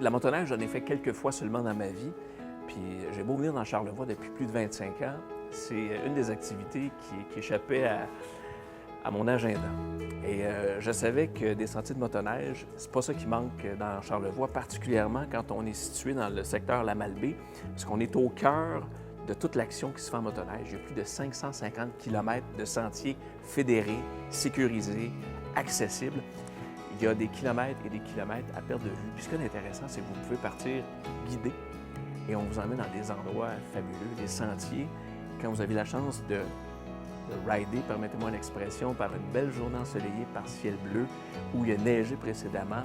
la motoneige, j'en ai fait quelques fois seulement dans ma vie. Puis j'ai beau venir dans Charlevoix depuis plus de 25 ans, c'est une des activités qui échappait à mon agenda. Et je savais que des sentiers de motoneige, c'est pas ça qui manque dans Charlevoix, particulièrement quand on est situé dans le secteur La Malbaie, parce qu'on est au cœur de toute l'action qui se fait en motoneige. Il y a plus de 550 km de sentiers fédérés, sécurisés, accessibles. Il y a des kilomètres et des kilomètres à perte de vue. Puis ce qui est intéressant, c'est que vous pouvez partir guidé et on vous emmène dans des endroits fabuleux, des sentiers. Quand vous avez la chance de rider, permettez-moi l'expression, par une belle journée ensoleillée par ciel bleu où il a neigé précédemment,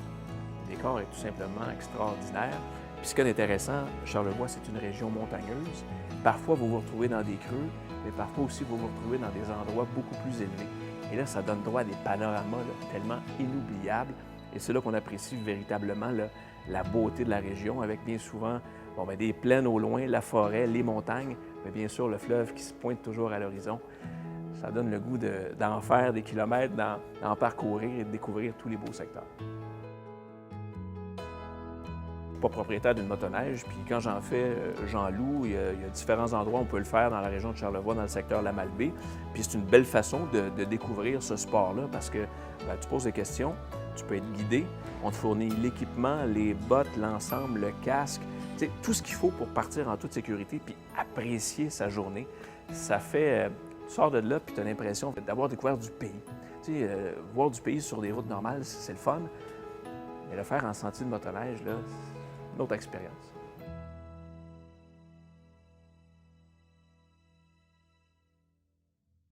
le décor est tout simplement extraordinaire. Puis ce qui est intéressant, Charlevoix, c'est une région montagneuse. Parfois, vous vous retrouvez dans des creux, mais parfois aussi, vous vous retrouvez dans des endroits beaucoup plus élevés. Et là, ça donne droit à des panoramas tellement inoubliables. Et c'est là qu'on apprécie véritablement la beauté de la région, avec bien souvent des plaines au loin, la forêt, les montagnes, mais bien sûr le fleuve qui se pointe toujours à l'horizon. Ça donne le goût d'en faire des kilomètres, d'en parcourir et de découvrir tous les beaux secteurs. Je suis pas propriétaire d'une motoneige, puis quand j'en fais, j'en loue. Il y a différents endroits où on peut le faire dans la région de Charlevoix, dans le secteur La Malbaie. Puis c'est une belle façon de découvrir ce sport-là parce que tu poses des questions, tu peux être guidé, on te fournit l'équipement, les bottes, l'ensemble, le casque, tout ce qu'il faut pour partir en toute sécurité puis apprécier sa journée. Ça fait... tu sors de là puis tu as l'impression d'avoir découvert du pays. Voir du pays sur des routes normales, c'est le fun, mais le faire en sentier de motoneige, là, c'est une autre expérience.